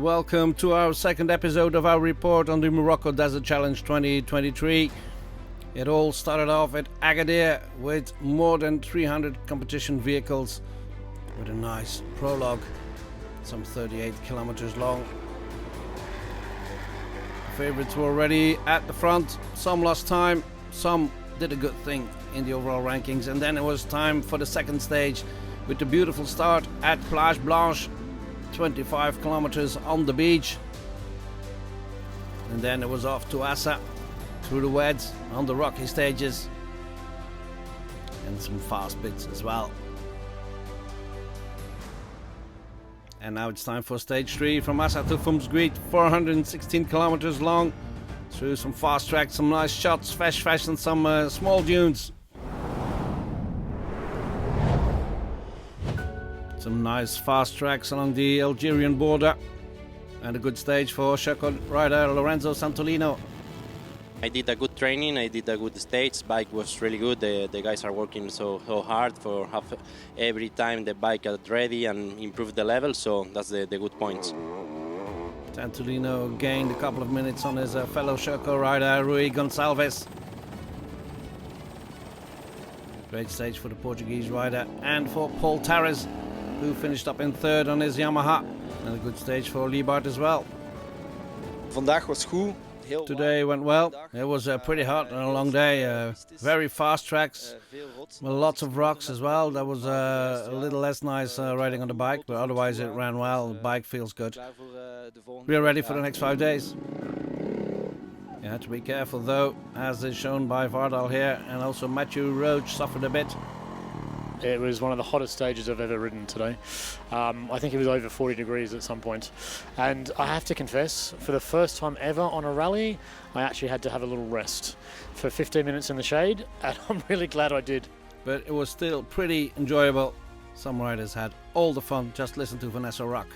welcome to our second episode of our report on the Morocco Desert Challenge 2023. It all started off at Agadir with more than 300 competition vehicles with a nice prologue, some 38 kilometers long. The favorites were already at the front, some lost time, some did a good thing in the overall rankings, and then it was time for the second stage with the beautiful start at Plage Blanche, 25 kilometers on the beach, and then it was off to Assa through the weds on the rocky stages and some fast bits as well. And now it's time for stage 3 from Assa to Fumsgriet, 416 kilometers long, through some fast tracks, some nice shots, fresh and some small dunes. Some nice fast tracks along the Algerian border, and a good stage for Checo rider Lorenzo Santolino. I did a good training, I did a good stage, bike was really good, the guys are working so hard for have every time the bike got ready and improve the level, so that's the good points. Santolino gained a couple of minutes on his fellow Checo rider Rui Gonçalves. Great stage for the Portuguese rider and for Paul Tarres, who finished up in third on his Yamaha, and a good stage for Liebart as well. Vandaag was goed. Today went well. It was pretty hot and a long day. Very fast tracks, lots of rocks as well. That was a little less nice riding on the bike, but otherwise it ran well. The bike feels good. We are ready for the next 5 days. You have to be careful though, as is shown by Vardal here, and also Matthew Roach suffered a bit. It was one of the hottest stages I've ever ridden today. I think it was over 40 degrees at some point. And I have to confess, for the first time ever on a rally, I actually had to have a little rest for 15 minutes in the shade, and I'm really glad I did. But it was still pretty enjoyable. Some riders had all the fun. Just listen to Vanessa Rock.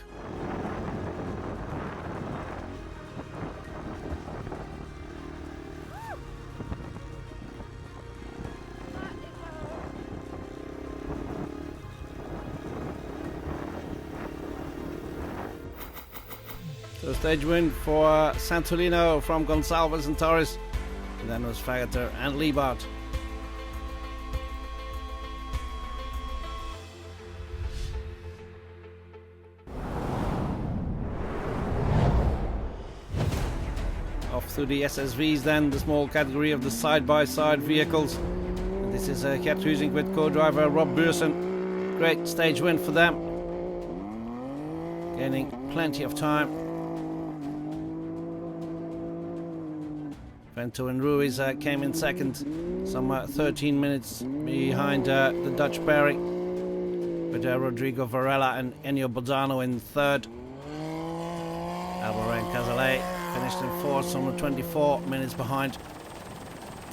So stage win for Santolino from Gonçalves and Torres, and then it was Fagater and Liebart. Off through the SSVs then, the small category of the side-by-side vehicles. And this is Gert Huizing with co-driver Rob Beursen. Great stage win for them, gaining plenty of time. Vento and Ruiz came in second, some 13 minutes behind the Dutch pairing, with Rodrigo Varela and Ennio Bozzano in third. Alvaro and Cazalet finished in fourth, some 24 minutes behind.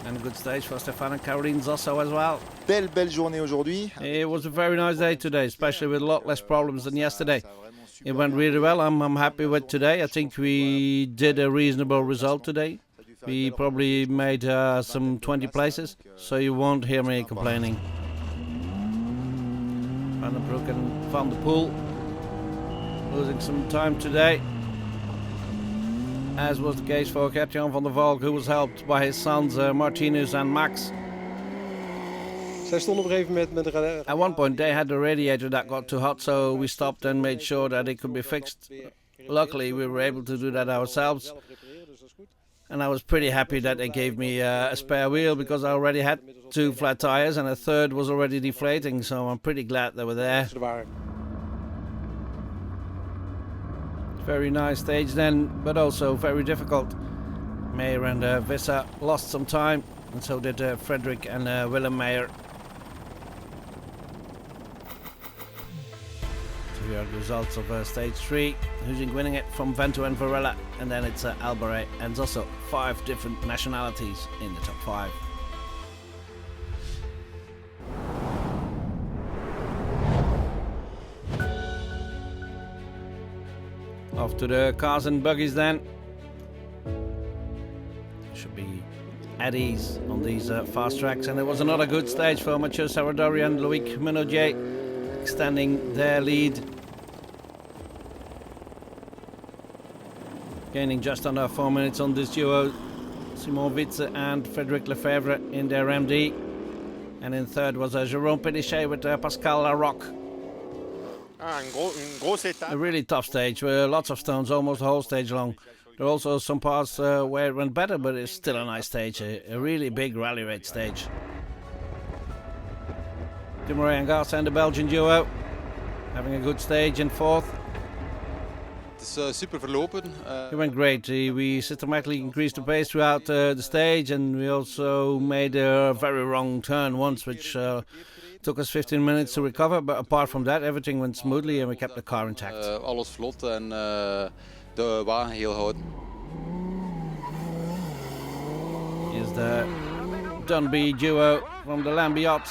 And a good stage for Stefan and Caroline Zosso as well. Belle journée aujourd'hui. It was a very nice day today, especially with a lot less problems than yesterday. It went really well. I'm happy with today. I think we did a reasonable result today. We probably made some 20 places, so you won't hear me complaining. Van den Broek and Van der Poel losing some time today, as was the case for Gert-Jan van der Valk, who was helped by his sons Martinus and Max. At one point they had the radiator that got too hot, so we stopped and made sure that it could be fixed. Luckily we were able to do that ourselves. And I was pretty happy that they gave me a spare wheel, because I already had 2 flat tires and a third was already deflating, so I'm pretty glad they were there. Very nice stage then, but also very difficult. Meyer and Visser lost some time, and so did Frederick and Willem Meyer. So here are the results of stage 3. Huizing winning it from Vento and Varela, and then it's Albaret and Zosso. 5 different nationalities in the top 5. Off to the cars and buggies then. Should be at ease on these fast tracks, and it was another good stage for Mathieu Sarradori and Loic Menaudier, extending their lead. gaining just under 4 minutes on this duo. Simon Witze and Frédéric Lefebvre in their MD. And in third was Jérôme Pénichet with Pascal Larocque. A really tough stage with lots of stones, almost the whole stage long. There are also some parts where it went better, but it's still a nice stage, a really big rally race stage. Dumoulin and Garce and the Belgian duo having a good stage in fourth. Super verlopen. It went great. We systematically increased the pace throughout the stage, and we also made a very wrong turn once, which took us 15 minutes to recover. But apart from that, everything went smoothly and we kept the car intact. Alles vlot en de wagen heel houden. Here's the Dunby duo from the Lambiot.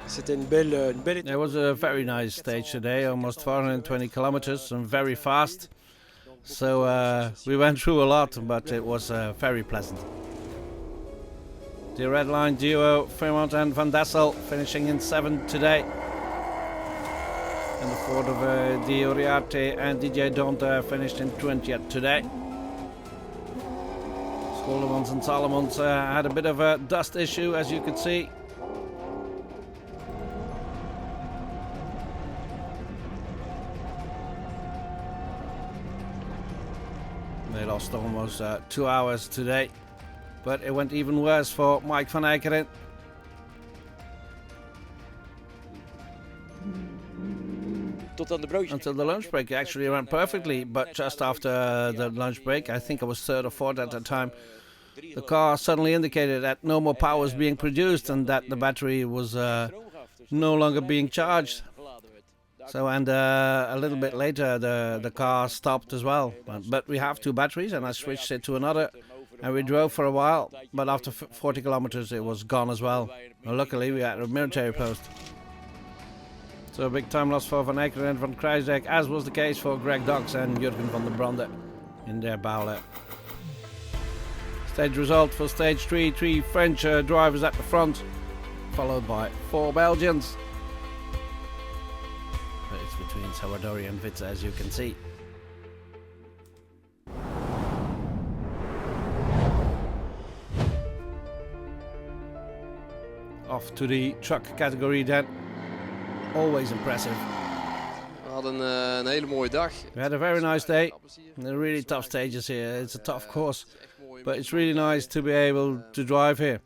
It was a very nice stage today, almost 420 kilometers and very fast. So we went through a lot, but it was very pleasant. The Red Line duo, Fremont and Van Dessel, finishing in 7th today. And the Ford of Di Oriarte and DJ Donta finished in 20th today. Scholemans and Solomons had a bit of a dust issue, as you could see. They lost almost 2 hours today, but it went even worse for Mike van Eekeren. Until the lunch break, it actually ran perfectly, but just after the lunch break, I think I was third or fourth at the time, the car suddenly indicated that no more power was being produced and that the battery was no longer being charged. So, and a little bit later the car stopped as well, but we have two batteries and I switched it to another and we drove for a while, but after 40 kilometers it was gone as well. Luckily we had a military post. So a big time loss for Van Eekeren and Van Kruijsdijk, as was the case for Greg Dux and Jurgen van der Brande in their Bouwler. Stage result for stage 3, 3 French drivers at the front, followed by 4 Belgians. But it's between Savadori and Witze, as you can see. Off to the truck category then. Always impressive. We hadden een hele mooie dag. We had a very nice day. The really tough stages here. It's a tough course, but it's really nice to be able to drive here.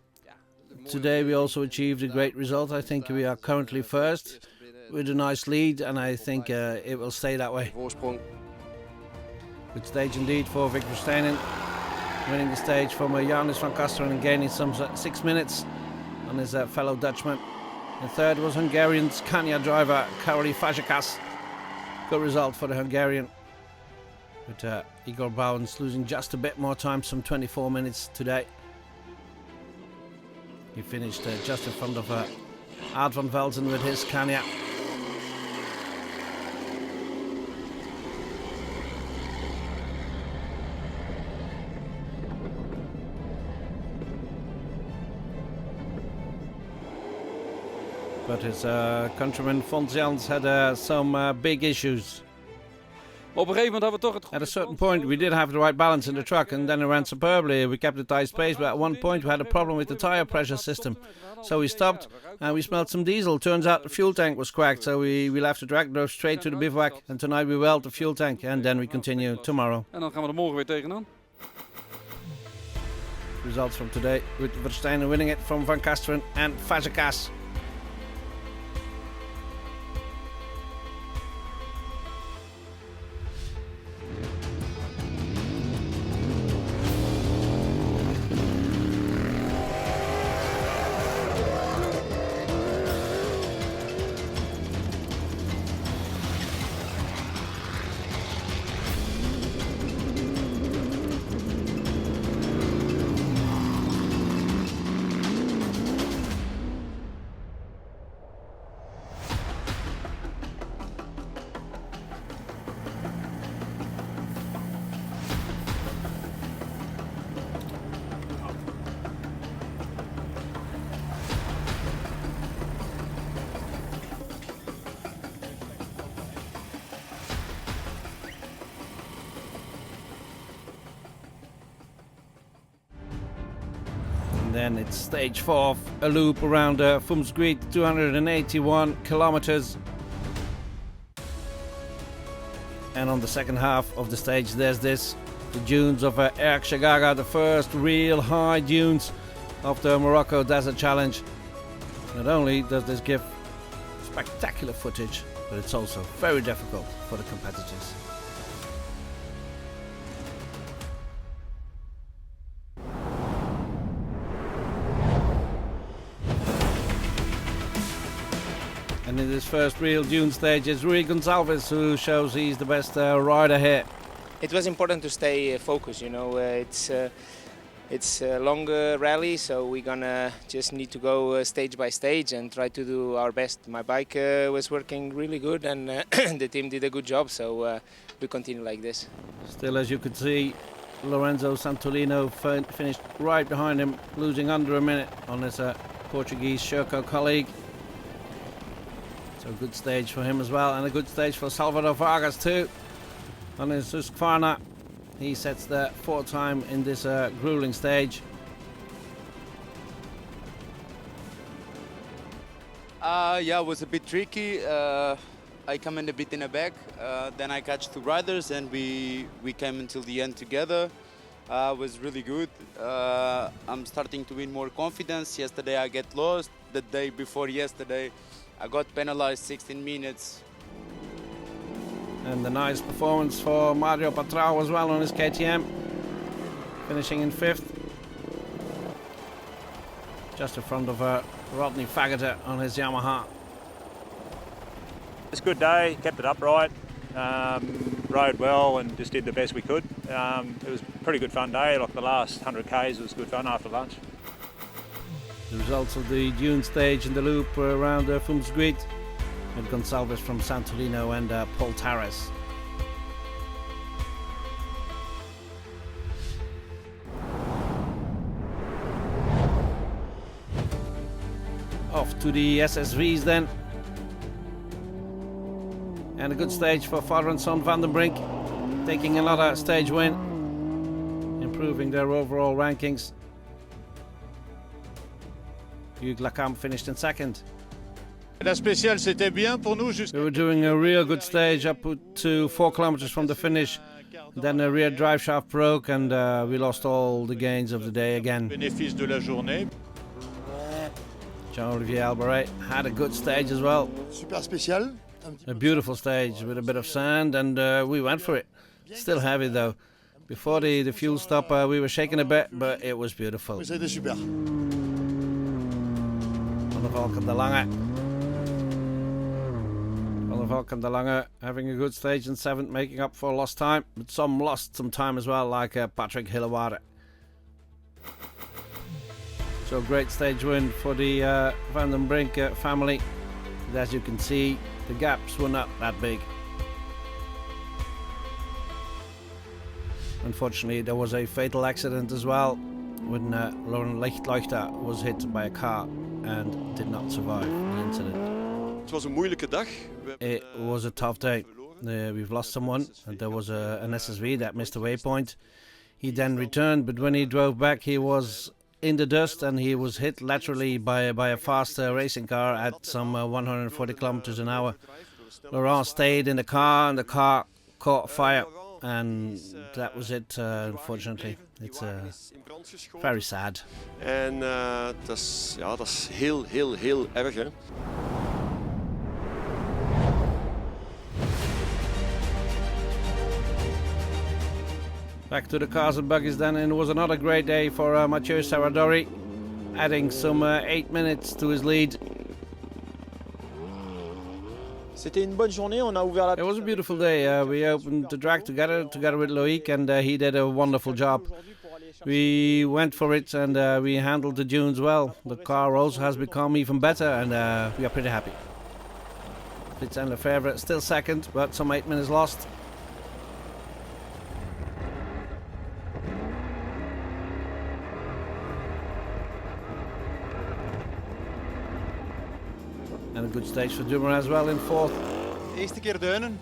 Today we also achieved a great result. I think we are currently first with a nice lead, and I think it will stay that way. Good stage indeed for Vic Verstenen, winning the stage from Janis van Kasteren and gaining some 6 minutes on his fellow Dutchman. And third was Hungarian Scania driver Karoli Fazekas. Good result for the Hungarian, with Igor Bowens losing just a bit more time, some 24 minutes today. He finished just in front of Aard van Velzen with his Scania. But his countryman Fons Jans had some big issues. At a certain point we did have the right balance in the truck and then it ran superbly. We kept a tight space, but at one point we had a problem with the tire pressure system. So we stopped and we smelled some diesel. Turns out the fuel tank was cracked, so we left the track, drove straight to the bivouac, and tonight we weld the fuel tank and then we continue tomorrow. En dan gaan we er morgen weer tegenaan. Results from today, with Verstenen winning it from Van Kasteren and Fazekas. then it's stage 4, a loop around Fumsgriet, 281 kilometers. And on the second half of the stage, there's the dunes of Erk Shagaga, the first real high dunes of the Morocco Desert Challenge. Not only does this give spectacular footage, but it's also very difficult for the competitors. And in this first real dune stage, it's Rui Gonçalves who shows he's the best rider here. It was important to stay focused, you know. It's a long rally, so we're gonna just need to go stage by stage and try to do our best. My bike was working really good, and the team did a good job, so we continue like this. Still, as you could see, Lorenzo Santolino finished right behind him, losing under a minute on his Portuguese Sherco colleague. So good stage for him as well, and a good stage for Salvador Vargas too. On his Husqvarna, he sets the 4th time in this grueling stage. Yeah, it was a bit tricky. I come in a bit in the back, then I catch 2 riders, and we came until the end together. It was really good. I'm starting to win more confidence. Yesterday I get lost. The day before yesterday I got penalized 16 minutes. And the nice performance for Mario Patrao as well on his KTM, finishing in 5th. Just in front of Rodney Faggoter on his Yamaha. It's a good day, kept it upright, rode well and just did the best we could. It was a pretty good fun day, like the last 100 Ks was good fun after lunch. The results of the dune stage in the loop around Fumsgriet, with Gonçalves from Santolino and Paul Tarras. Off to the SSVs then. And a good stage for father and son Van den Brink, taking another stage win, improving their overall rankings. Hugues Lacamp finished in 2nd. La spéciale, c'était bien pour nous. We were doing a real good stage up to 4 kilometers from the finish. Then a rear drive shaft broke and we lost all the gains of the day again. Bénéfice de la journée. Jean-Olivier Albaret had a good stage as well. Super spécial. A beautiful stage with a bit of sand, and we went for it. Still heavy though. Before the fuel stop we were shaking a bit, but it was beautiful. C'était super. Van der Valk and de Lange. Van der Valk and de Lange having a good stage in 7th, making up for lost time. But some lost some time as well, like Patrick Hilleware. So great stage win for the Van den Brink family. And as you can see, the gaps were not that big. Unfortunately, there was a fatal accident as well when Lauren Lichtleuchter was hit by a car and did not survive the incident. Het was een moeilijke dag. It was a tough day. We've lost someone, and there was an SSV that missed a waypoint. He then returned, but when he drove back, he was in the dust and he was hit laterally by a fast racing car at some 140 kilometers an hour. Laurent stayed in the car and the car caught fire, and that was it, unfortunately. It's very sad. En dat is heel erg, hè. Back to the cars and buggies then, and it was another great day for Mathieu Sarradori, adding some 8 minutes to his lead. C'était une bonne journée, on a ouvert la... It was a beautiful day. We opened the track together with Loïc, and he did a wonderful job. We went for it and we handled the dunes well. The car also has become even better, and we are pretty happy. Fitz and Lefebvre still 2nd, but some 8 minutes lost. And a good stage for Dumoulin as well in 4th. Eerste keer duinen.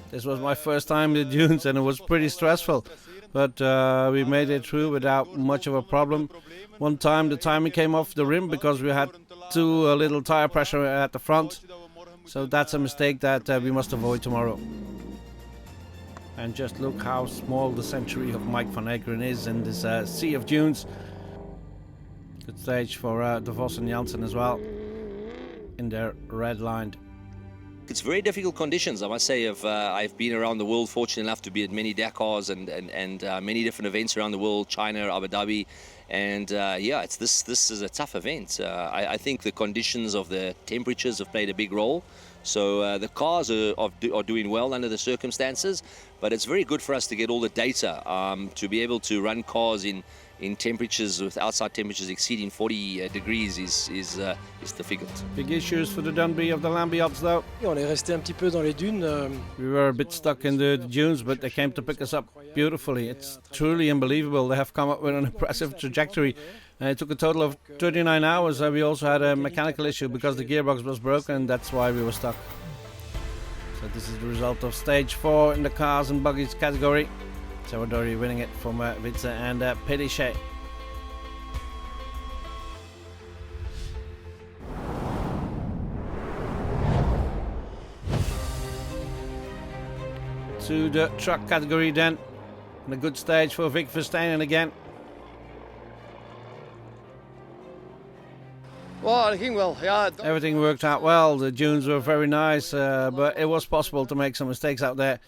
This was my first time in the dunes and it was pretty stressful. but we made it through without much of a problem. One time the timing came off the rim because we had too little tire pressure at the front, so that's a mistake that we must avoid tomorrow. And just look how small the century of Mike van Egeren is in this sea of dunes. Good stage for De Vos and Janssen as well in their red line. It's very difficult conditions, I must say. I've been around the world, fortunate enough to be at many Dakars and many different events around the world, China, Abu Dhabi, and yeah, this is a tough event. I think the conditions of the temperatures have played a big role. So the cars are doing well under the circumstances, but it's very good for us to get all the data to be able to run cars in temperatures with outside temperatures exceeding 40 degrees is difficult. Big issues for the Dunby of the Lambiots though. On est resté un petit peu dans les dunes. We were a bit stuck in the dunes, but they came to pick us up beautifully. It's truly unbelievable. They have come up with an impressive trajectory. It took a total of 39 hours. We also had a mechanical issue because the gearbox was broken, and that's why we were stuck. So this is the result of stage 4 in the cars and buggies category. Salvadori winning it from Witze and Pédichet. To the truck category then. And a good stage for Vic Verstenen again. Well, it ging well. Yeah, everything worked out well. The dunes were very nice, but it was possible to make some mistakes out there.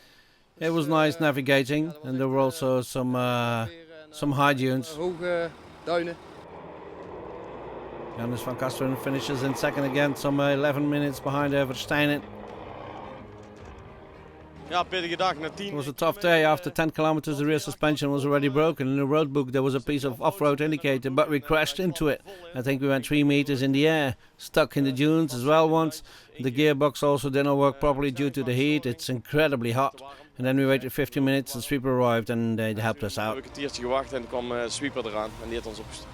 It was nice navigating, and there were also some high dunes. Hoge duinen. Jonas van Kasteren finishes in second again, some 11 minutes behind Verstenen. Ja, pittige dag na 10. It was a tough day. After 10 kilometers, the rear suspension was already broken. In the road book, there was a piece of off-road indicator, but we crashed into it. I think we went 3 meters in the air, stuck in the dunes as well once. The gearbox also didn't work properly due to the heat. It's incredibly hot. And then we waited 15 minutes, the sweeper arrived and they helped us out. We hebben een kwartiertje gewacht en kwam sweeper eraan en die heeft ons opgestart.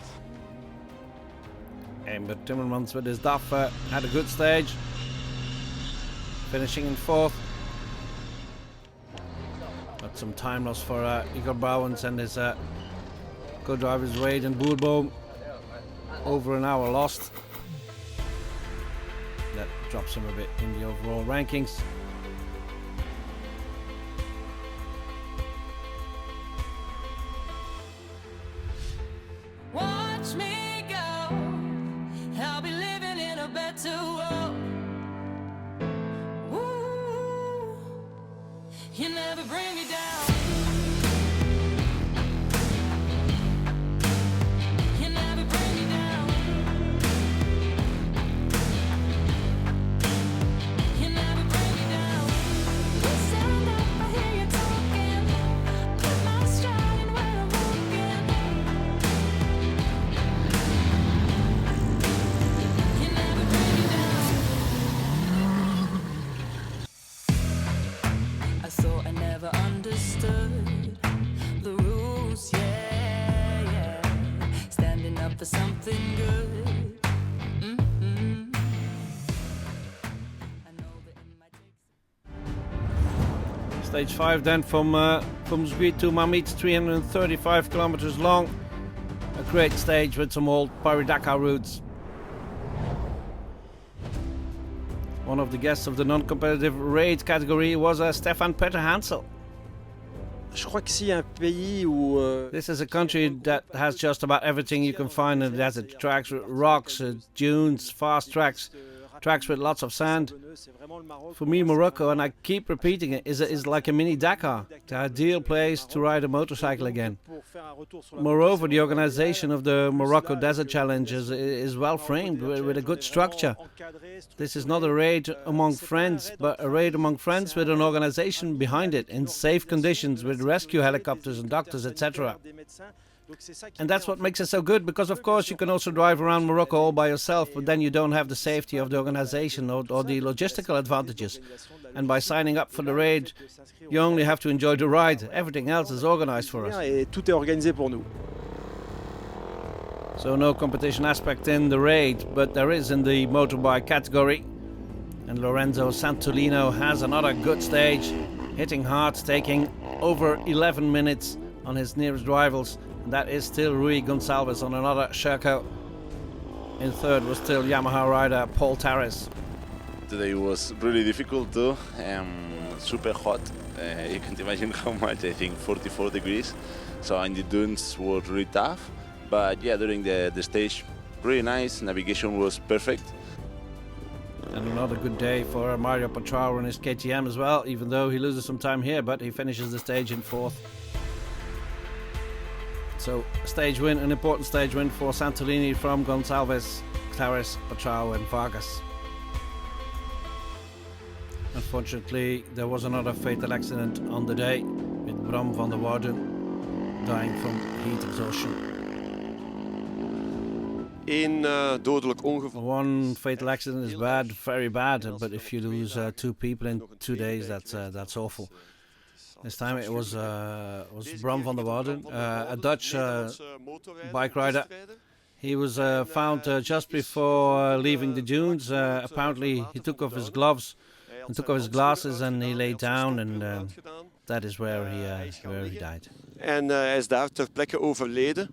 And but Timmermans with his DAF had a good stage, finishing in 4th. Got some time loss for Igor Brouwens and his co-drivers Wade and Boerboom. Over an hour lost. That drops him a bit in the overall rankings. Watch me go. I'll be living in a better world. Ooh, you never bring me down. You never bring me down. You never bring me down. You stand up, I hear you talking. Put my stride in where I'm walking. You never bring me down. I thought I never understood the rules, yeah. Standing up for something good. Stage 5 then from Zwiet to Mamit, 335 kilometers long. A great stage with some old Paris-Dakar routes. One of the guests of the non-competitive raid category was Stefan Peter Hansel. Je crois que si un pays où This is a country that has just about everything you can find in the desert. Tracks with rocks, dunes, fast tracks, tracks with lots of sand. For me, Morocco, and I keep repeating it, is like a mini Dakar, the ideal place to ride a motorcycle again. Moreover, the organization of the Morocco Desert Challenge is well framed with a good structure. This is not a raid among friends, but a raid among friends with an organization behind it, in safe conditions, with rescue helicopters and doctors, etc. And that's what makes it so good, because of course you can also drive around Morocco all by yourself, but then you don't have the safety of the organization or the logistical advantages. And by signing up for the raid, you only have to enjoy the ride. Everything else is organized for us. et tout est organisé pour nous. So no competition aspect in the raid, but there is in the motorbike category. And Lorenzo Santolino has another good stage, hitting hard, taking over 11 minutes on his nearest rivals, and that is still Rui Gonçalves on another Sherco. In third was still Yamaha rider Paul Tarris. Today was really difficult too, super hot. You can't imagine how much, I think 44 degrees. So in the dunes was really tough, but yeah, during the stage, really nice, navigation was perfect. And another good day for Mario Pacharo and his KTM as well, even though he loses some time here, but he finishes the stage in fourth. So, stage win, an important stage win for Santolini from Gonçalves, Tarris, Pacharo and Vargas. Unfortunately, there was another fatal accident on the day, with Bram van der Waarden dying from heat exhaustion. One fatal accident is bad, very bad, but if you lose 2 people in 2 days, that's awful. This time it was Bram van der Waarden, a Dutch bike rider. He was found just before leaving the dunes. Apparently he took off his gloves and took off his glasses and he lay down, and that is where he died. En hij is daar ter plekke overleden.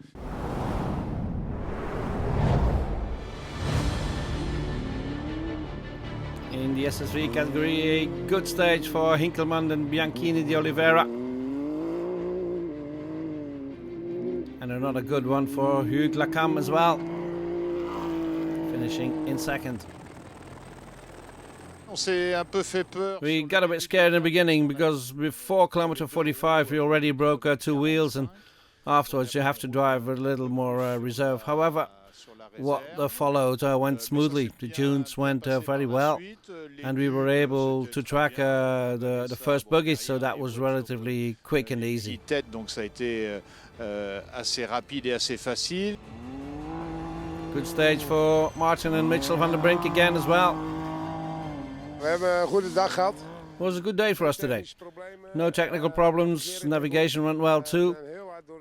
In the SSV category, a good stage for Hinkelmann and Bianchini di Oliveira. And another good one for Hugues Lacam as well, finishing in second. We got a bit scared in the beginning because before kilometer 45 we already broke 2 wheels, and afterwards you have to drive a little more reserve. However, what followed went smoothly. The dunes went very well, and we were able to track the first buggy, so that was relatively quick and easy. Donc ça a été assez rapide et assez facile. Good stage for Martin and Mitchell van der Brink again as well. We hebben een goede dag gehad. It was a good day for us today. No technical problems, navigation went well too.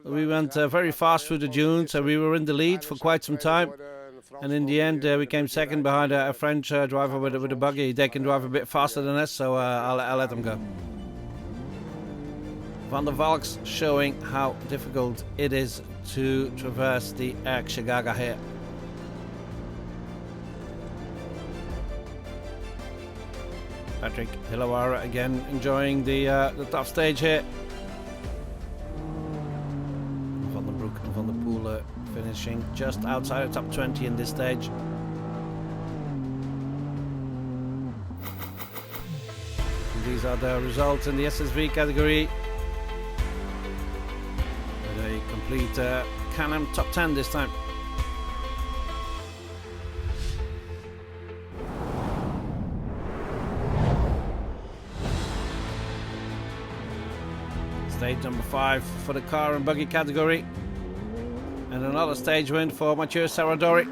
We went very fast through the dunes, and we were in the lead for quite some time. And in the end, we came second behind a French driver with a buggy. They can drive a bit faster than us, so I'll let them go. Van der Valks showing how difficult it is to traverse the Erkshagaga here. Patrick Hilawara again enjoying the tough stage here. Van der Broek and Van der Poel finishing just outside the top 20 in this stage. And these are the results in the SSV category. With a complete Can-Am top 10 this time. Stage number 5 for the car and buggy category. And another stage win for Mathieu Sarradori.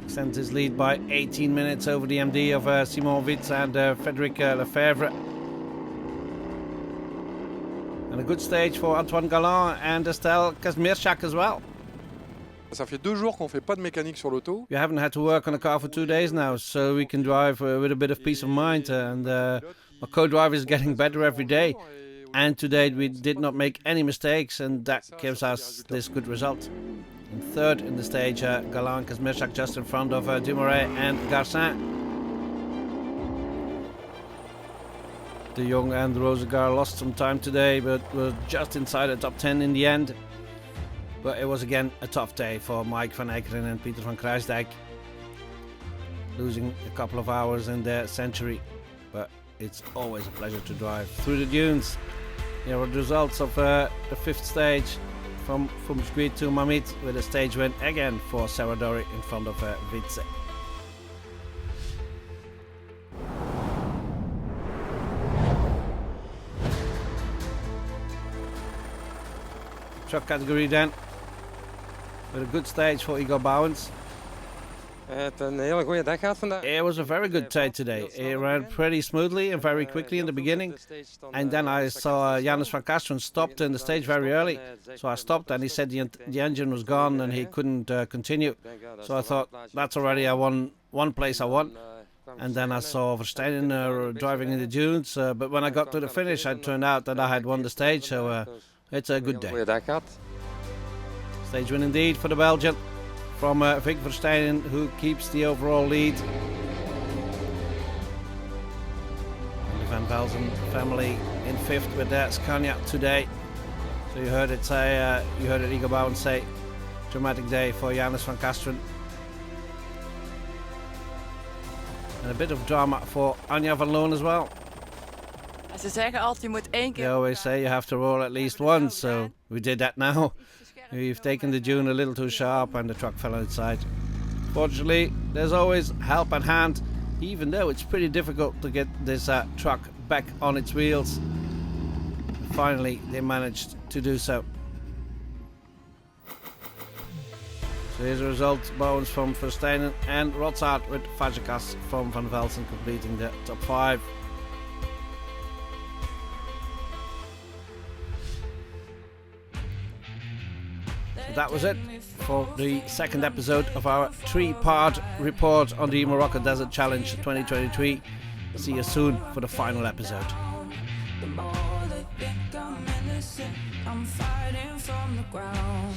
Extends his lead by 18 minutes over the MD of Simon Witz and Frédéric Lefebvre. And a good stage for Antoine Galland and Estelle Kazmierczak as well. Ça fait 2 jours qu'on fait pas de mécanique sur l'auto. We haven't had to work on the car for 2 days now, so we can drive with a bit of peace of mind. And our co-driver is getting better every day. And today we did not make any mistakes, and that gives us this good result. In third in the stage, Galland Kazmierczak just in front of Dumoulin and Garcin. De Jong and Rosegar lost some time today, but were just inside the top 10 in the end. But it was again a tough day for Mike van Ekeren and Peter van Kruisdijk, losing a couple of hours in their century. But it's always a pleasure to drive through the dunes. Here are the results of the 5th stage from Fumsguit to Mamit, with a stage win again for Sarradori in front of Witze. Truck category then, with a good stage for Igor Bouwens. It was a very good day today. It ran pretty smoothly and very quickly in the beginning. And then I saw Janus van Kasteren stopped in the stage very early. So I stopped, and he said the engine was gone and he couldn't continue. So I thought, that's already one place I won. and then I saw Verstappen driving in the dunes. But when I got to the finish, it turned out that I had won the stage, so it's a good day. Stage win indeed for the Belgian from Vic Verstappen, who keeps the overall lead. And the Van Velzen family in fifth with their Scania today. So you heard it Igor Bouwen say, dramatic day for Janus van Kasteren. And a bit of drama for Anja van Loon as well. Ze zeggen altijd, je moet één keer... They always say you have to roll at least once, so we did that now. We've taken the dune a little too sharp and the truck fell outside. Fortunately, there's always help at hand, even though it's pretty difficult to get this truck back on its wheels. Finally, they managed to do so. So here's the result: Bowens from Verstappen and Rotzart with Fazekas from Van Velzen completing the top 5. So that was it for the second episode of our 3-part report on the Morocco Desert Challenge 2023. See you soon for the final episode. I'm fighting from the ground.